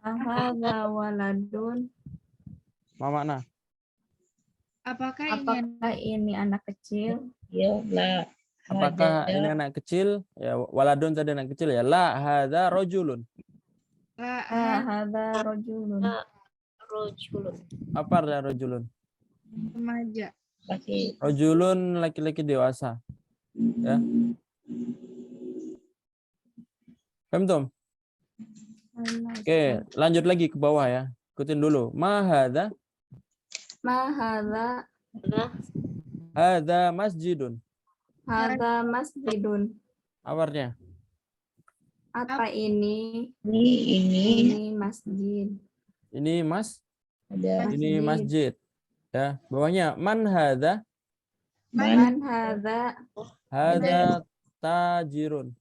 Hadza waladun. Ma makna? Apakah ini anak kecil? Ya, la. Apakah ini anak kecil? Ya, waladun tadi anak kecil ya. La hadza rajulun. Hadza rajulun. Rojulun. Apa artinya rajulun? Remaja. Pakai Rajulun laki-laki dewasa. Ya. Paham, Tom? Oke, lanjut lagi ke bawah ya. Ikutin dulu. Ma hadza? Ma hadza Hadza masjidun. hadza masjidun. Apa artinya? Apa ini? Ini Ini masjid. Ini ada ini masjid. Ya, bawahnya man hadza? Man hadza Hadza tajirun.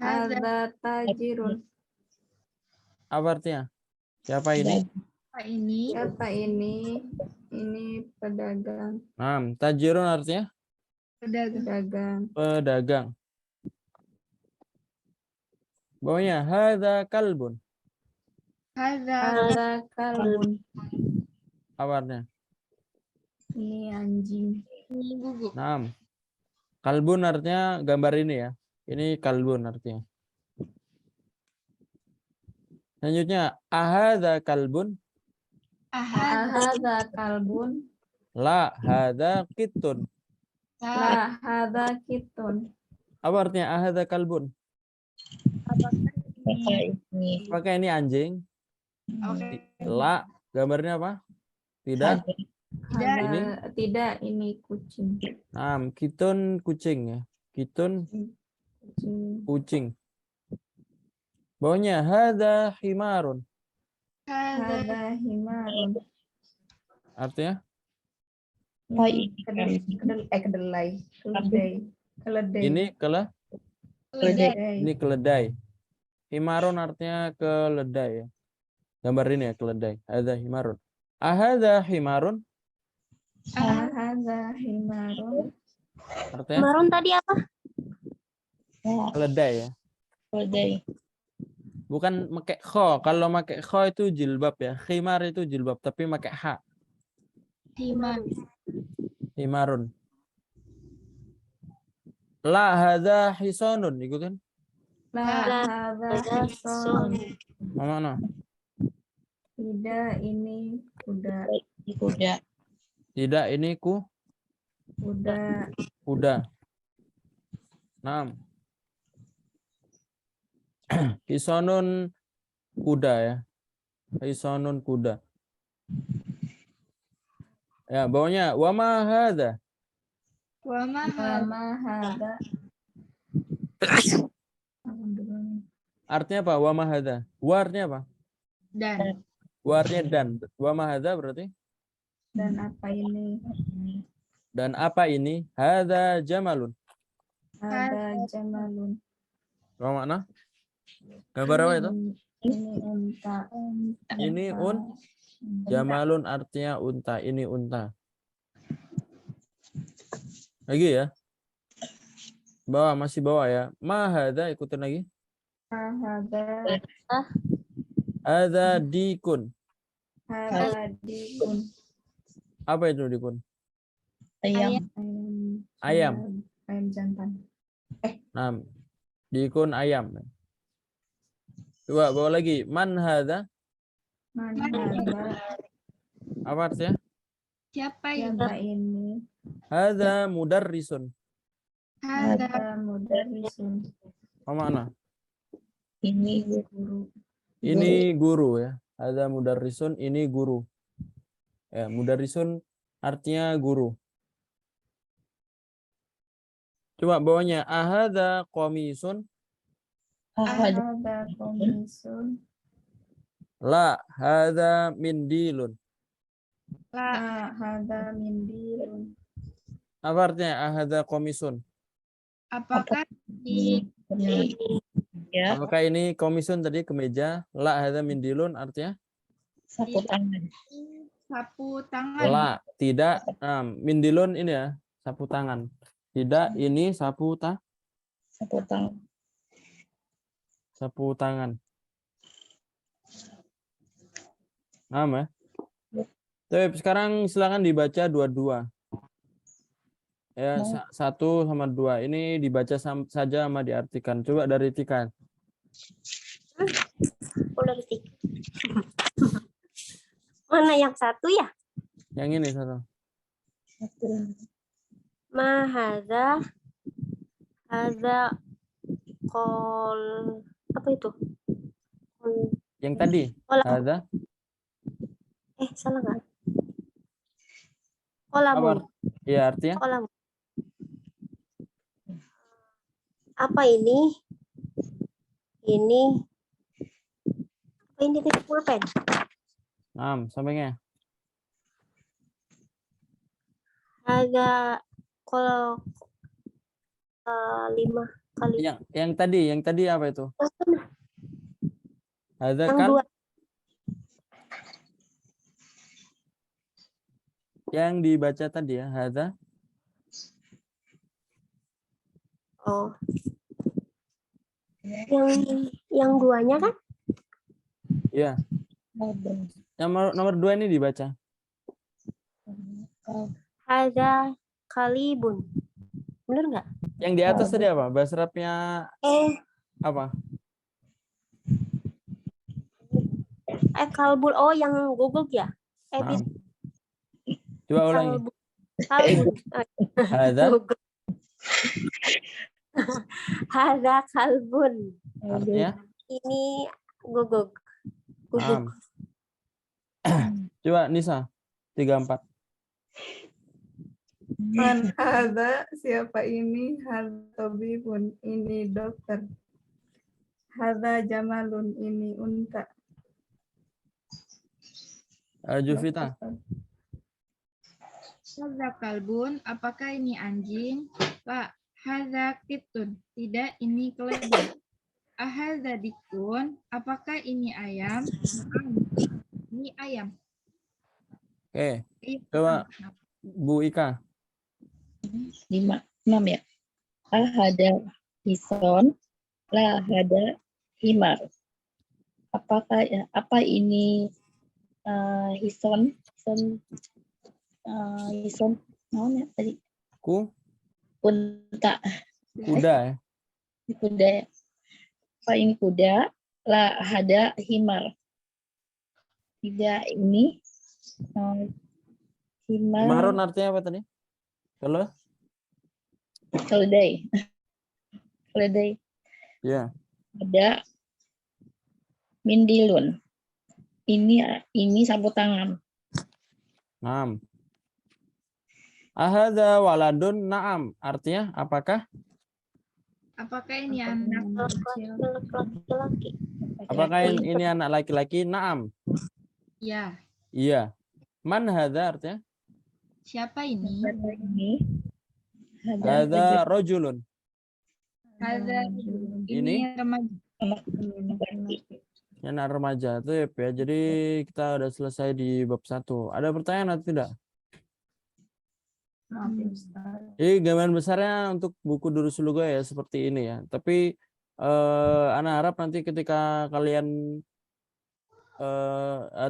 hadza tajirun. Apa artinya? Siapa ini? Apa ini? Siapa ini? Ini pedagang. Nah, tajirun artinya Pedagang. Pedagang. pedagang. Bawahnya hadza kalbun. Hadza Hadza kalbun. Apa artinya? Ini anjing. ini guguk. Nah, kalbun artinya gambar ini ya. Ini kalbun artinya. Selanjutnya, ahadza kalbun? Hadza kalbun. La, hadza kittun. La hadza kitun. Apa artinya ahadza kalbun? ini Pakai ini anjing. Oke. La, gambarnya apa? Tidak. Hadza tidak ini kucing. Nah, kitun kucing ya. Kitun Kucing. kucing. Bawahnya hadza himarun. Hadza Hadza himarun. Artinya Kedelai. Keledai. ini Keledai. ini keledai. Himarun artinya keledai ya. Gambar ini ya keledai. Hadza himarun. Ahadza himarun? Hadza himarun. Artinya Marun tadi apa? keledai ya. Bukan pakai kho. Kalau pakai kho itu jilbab ya. Khimar itu jilbab tapi pakai ha. himar. Himarun. La hadza hisonun, ikutin. La hadza hisun. Mana? Tidak ini kuda. Tidak, ini Kuda. kuda. 6. Hisonun kuda ya. Hisonun kuda. Ya, bawahnya wa ma hadza? Wa ma hadza Ma hadza. Artinya apa? Wa ma hadza? Wa artinya apa? dan Wa artinya dan. Wa ma hadza berarti Dan apa ini? dan apa ini? Hadza jamalun. Hadza jamalun. Apa makna? Gambar apa itu? Ini unta. Ini jamalun artinya unta. Ini unta. Lagi ya. Bawah, masih bawah ya. Ma hadza, ikutin lagi. Hadza. Hadza dikun. Hadza dikun. Apa itu dikun? ayam Ayam. Ayam jantan. Nah, dikun ayam. Coba bawa lagi. Man hadza? Man hadza. Apa artinya? siapa ini? Siapa ini? Hadza mudarrisun. Hadza Hadza mudarrisun. Apa makna? ini Guru. Ini guru ya. Hadza mudarrisun, ini guru. Ya, mudarrisun artinya guru. Coba bawahnya ahadza qamisun? Hadza komisun. La, hadza mindilun. Hadza mindilun. Apa artinya ahadza qamisun? apakah di ya Apakah ini komisun tadi kemeja? La hadza mindilun artinya? sapu tangan sapu tangan? La, tidak. Nah, mindilun ini ya, sapu tangan. Tidak, ini sapu sapu tangan. Nama. Tapi sekarang silakan dibaca dua-dua. Ya, satu sama dua. Ini dibaca saja sama diartikan. Coba dari Tika. Udah ketik. Mana yang satu ya? Yang ini satu. Ma hadza hadza qol apa itu? Yang tadi. Kolam. Hadza. Salah nggak? Kolamun. Iya, artinya Kolam. Apa ini? Ini. Apa ini tadi pulpen? sampainya. Ada kalau 5 kali. Yang tadi apa itu? Hadza Yang kan? 2. Yang dibaca tadi ya, hadza. Oh. Yang 2-nya kan? Iya. Nomor 2 ini dibaca. Ada kalibun. Bener nggak? Yang di atas tadi apa? Bahasa Arabnya apa? Kalbun. Oh, yang guguk ya? Coba ulangi. Kalbun. Hadza. Guguk. Ada kalbun. Artinya? Ini guguk. Guguk. Coba Nisa. 34. Man hadza, siapa ini? Hadza tabibun, ini dokter. Hadza jamalun, ini unta. Juvita. Hadza kalbun, apakah ini anjing? La, hadza kitun, tidak, ini keledai. Ahadza dikun, apakah ini ayam? Ini ayam. Oke. Iya. Coba Bu Ika. 6 ya. Ahada hison, la hada himar. Apa ini hison? Hison, ya tadi? Unta. Kuda ya. Kuda. Apa ini kuda? La hada himar. Tidak, ini himar. Himarun artinya apa tadi? Kalau? Keledai. Keledai. Ya. Ada mindilun. Ini sapu tangan. Naam. Ahadza waladun, na'am. Artinya apakah? Apakah ini anak kecil? Laki-laki. Apakah ini anak laki-laki? Na'am. Ya. Iya. Man hadza artinya? Siapa ini? Ini Hadza rajulun. Hadza Ini? ini remaja. Anak remaja itu ya. Jadi kita udah selesai di bab 1. Ada pertanyaan atau tidak? Jadi gambaran besarnya untuk buku Durus Lughah ya seperti ini ya. Tapi anak harap nanti ketika kalian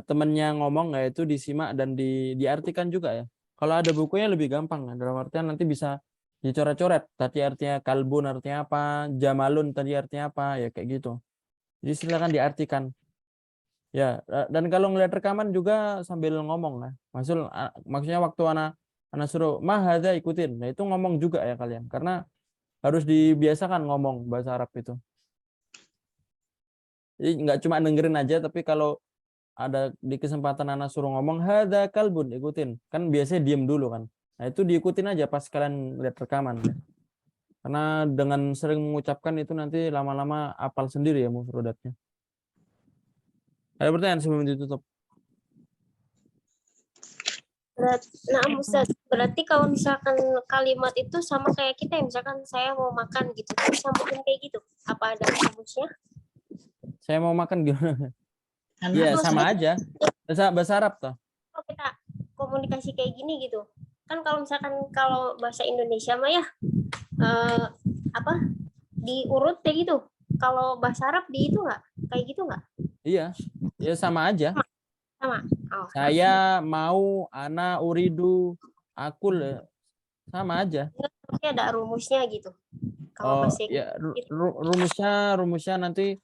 temennya ngomong ya itu disimak dan diartikan juga ya. Kalau ada bukunya lebih gampang ya. Dalam artian nanti bisa dicoret-coret. Tadi artinya kalbun artinya apa, jamalun tadi artinya apa, ya kayak gitu. Jadi silakan diartikan. Ya, dan kalau ngelihat rekaman juga sambil ngomong lah. Maksudnya waktu anak suruh mah hadza ikutin. Nah, itu ngomong juga ya kalian karena harus dibiasakan ngomong bahasa Arab itu. Jadi nggak cuma dengerin aja, tapi kalau ada di kesempatan anak suruh ngomong hadza kalbun, ikutin. Kan biasanya diem dulu kan. Nah, itu diikutin aja pas kalian lihat rekaman. Karena dengan sering mengucapkan itu nanti lama-lama apal sendiri ya mufradatnya. Ada pertanyaan sebelum ditutup? Berarti kalau misalkan kalimat itu sama kayak kita ya, misalkan saya mau makan gitu, sambungin kayak gitu. Apa ada rumusnya? Saya mau makan gimana? Iya, sama aja. Bahasa Arab toh. Kalau kita komunikasi kayak gini gitu, kan kalau misalkan kalau bahasa Indonesia mah ya diurut kayak gitu. Kalau bahasa Arab di itu nggak kayak gitu nggak? Iya, ya sama aja. Sama. Oh. Saya mau, ana uridu, akul, sama aja. Tapi ada rumusnya gitu. Kalau bahasa Ya, rumusnya nanti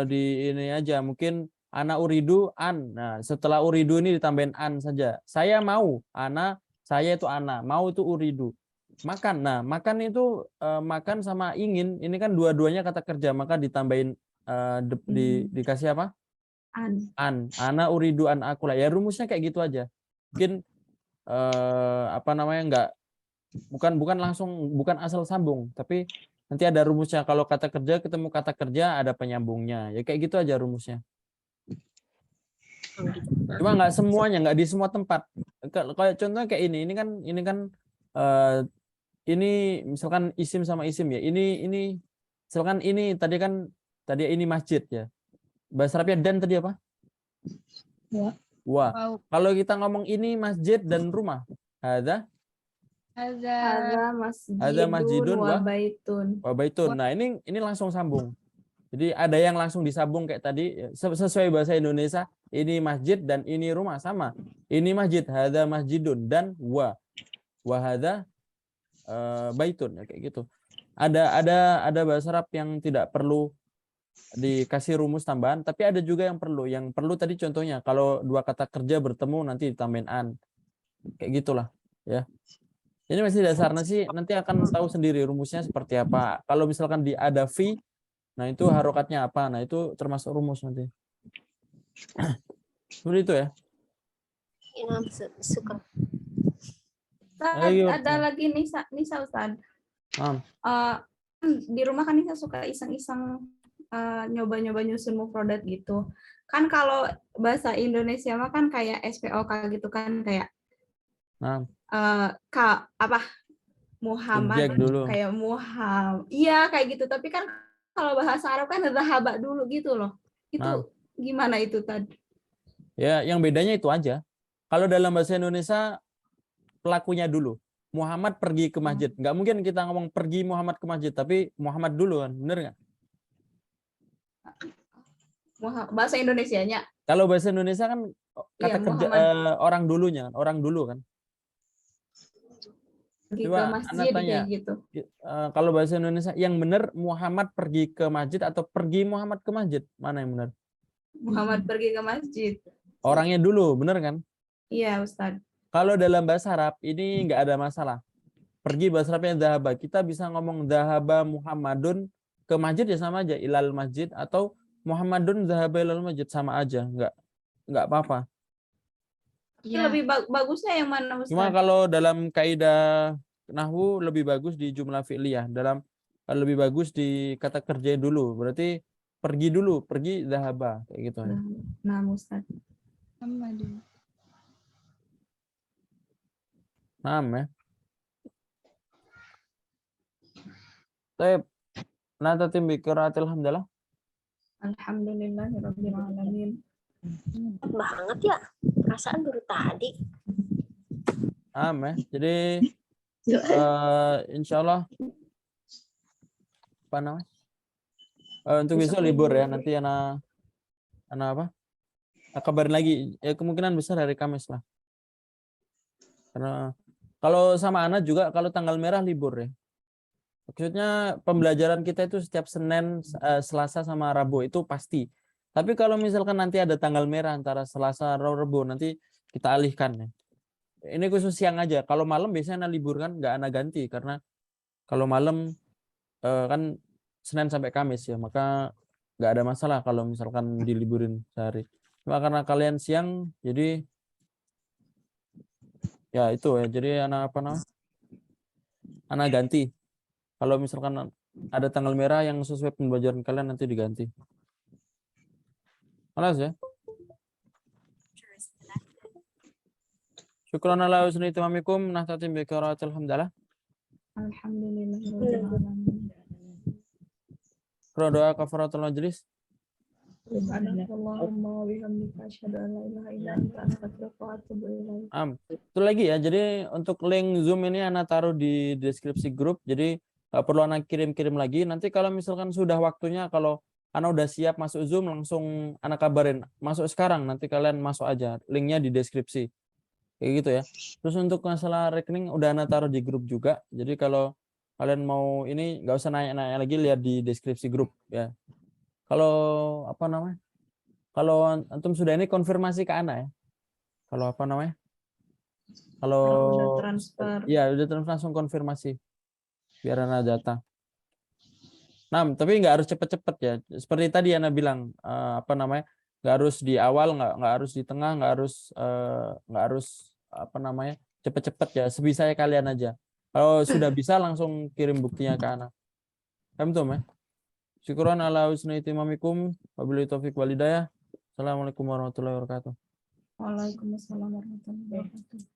di ini aja. Mungkin ana uridu an. Nah, setelah uridu ini ditambahin an saja. Saya mau, ana, saya itu ana, mau itu uridu. Makan. Nah, makan itu makan sama ingin. Ini kan dua-duanya kata kerja, maka ditambahin dikasih apa? An. Ana uridu an akula. Ya rumusnya kayak gitu aja. Mungkin apa namanya enggak bukan langsung bukan asal sambung, tapi nanti ada rumusnya. Kalau kata kerja ketemu kata kerja ada penyambungnya. Ya kayak gitu aja rumusnya. Cuma nggak semuanya, nggak di semua tempat. Kayak contohnya kayak ini kan ini misalkan isim sama isim ya. Ini misalkan ini tadi ini masjid ya. Bahasa Arabnya dan tadi apa? Wah. Wow. Kalau kita ngomong ini masjid dan rumah, ada Hadza masjidun wa baitun. baitun. Nah, ini langsung sambung. Jadi ada yang langsung disambung kayak tadi sesuai bahasa Indonesia, ini masjid dan ini rumah sama. Ini masjid, hadza masjidun dan wa hadza baitun ya kayak gitu. Ada bahasa Arab yang tidak perlu dikasih rumus tambahan, tapi ada juga yang perlu. Yang perlu tadi contohnya kalau dua kata kerja bertemu nanti ditambahin an. Kayak gitulah, ya. Ini masih dasarnya sih, nanti akan tahu sendiri rumusnya seperti apa. Kalau misalkan ada fi, nah itu harokatnya apa? Nah itu termasuk rumus nanti. Seperti itu ya. Suka. Ayo. Ada lagi Nisa Ustaz. Di rumah kan Nisa suka iseng-iseng nyoba-nyoba nyusun mufrodat gitu. Kan kalau bahasa Indonesia mah kan kayak SPOK gitu kan kayak Muhammad dulu. Kayak Muhammad. Iya kayak gitu. Tapi kan kalau bahasa Arab kan ada haba dulu gitu loh. Itu gimana itu tadi? Ya, yang bedanya itu aja. Kalau dalam bahasa Indonesia pelakunya dulu. Muhammad pergi ke masjid. Nggak mungkin kita ngomong pergi Muhammad ke masjid, tapi Muhammad dulu kan, bener nggak? Bahasa Indonesianya. Kalau bahasa Indonesia kan kata kerja orang dulunya, orang dulu kan. Pergi Coba ke masjid tanya, kayak gitu. Kalau bahasa Indonesia yang benar Muhammad pergi ke masjid atau pergi Muhammad ke masjid? Mana yang benar? Muhammad pergi ke masjid. Orangnya dulu, benar kan? Iya, Ustaz. Kalau dalam bahasa Arab ini nggak ada masalah. Pergi bahasa Arabnya dhahaba. Kita bisa ngomong dhahaba Muhammadun ke masjid ya sama aja, ilal masjid, atau Muhammadun dhahaba ilal masjid sama aja, nggak apa-apa. Ya. Lebih bagusnya yang mana, Ustaz? Cuma kalau dalam kaidah nahwu lebih bagus di jumlah fi'liyah, lebih bagus di kata kerja dulu. Berarti pergi dulu, pergi dhahaba kayak gitu. Nah, Ustaz. Naam ya. Baik. Nah, tatim bi qiraatil hamdalah. Alhamdulillahirabbil alamin. Banget ya. Perasaan baru tadi. Naam ya. Jadi insyaallah apa namanya? Untuk besok libur ya. Nanti anak apa? Kabarin lagi. Ya kemungkinan besar hari Kamis lah. Karena kalau sama anak juga kalau tanggal merah libur ya. Maksudnya pembelajaran kita itu setiap Senin, Selasa sama Rabu itu pasti. Tapi kalau misalkan nanti ada tanggal merah antara Selasa dan Rabu nanti kita alihkan ya. Ini khusus siang aja. Kalau malam biasanya anak libur kan, nggak anak ganti karena kalau malam kan Senin sampai Kamis ya, maka nggak ada masalah kalau misalkan diliburin sehari. Cuma karena kalian siang, jadi ya itu ya. Jadi anak apa namanya? Anak ganti. Kalau misalkan ada tanggal merah yang sesuai pembelajaran kalian nanti diganti. Malas ya. Syukran ala husni itmamikum. Nahtatim bi qiraatil hamdalah. Alhamdulillahirabbil alamin. Doa kafaratul majlis. Subhanallahumma wa bihamdika asyhadu an la ilaha illa anta astaghfiruka wa atubu ilaik. Itu lagi ya. Jadi untuk link Zoom ini Ana taruh di deskripsi grup. Jadi nggak perlu Ana kirim-kirim lagi. Nanti kalau misalkan sudah waktunya, kalau Ana udah siap masuk Zoom, langsung Ana kabarin. Masuk sekarang, nanti kalian masuk aja. Linknya di deskripsi. Kayak gitu ya. Terus untuk masalah rekening udah Ana taruh di grup juga. Jadi kalau kalian mau ini nggak usah nanya-nanya lagi, lihat di deskripsi grup ya. Kalau apa namanya? Kalau antum sudah ini konfirmasi ke Ana ya. Kalau apa namanya? Kalau udah transfer. Ya udah transfer langsung konfirmasi biar Ana data. Nah, tapi nggak harus cepet-cepet ya. Seperti tadi Ana bilang, apa namanya, nggak harus di awal, nggak harus di tengah, nggak harus apa namanya cepet-cepet ya. Sebisanya kalian aja. Kalau sudah bisa langsung kirim buktinya ke Ana. Paham tuh, ya? Syukuran ala husni itimamikum. Wabillahi taufiq wal hidayah. Assalamualaikum warahmatullahi wabarakatuh. Waalaikumsalam warahmatullahi wabarakatuh.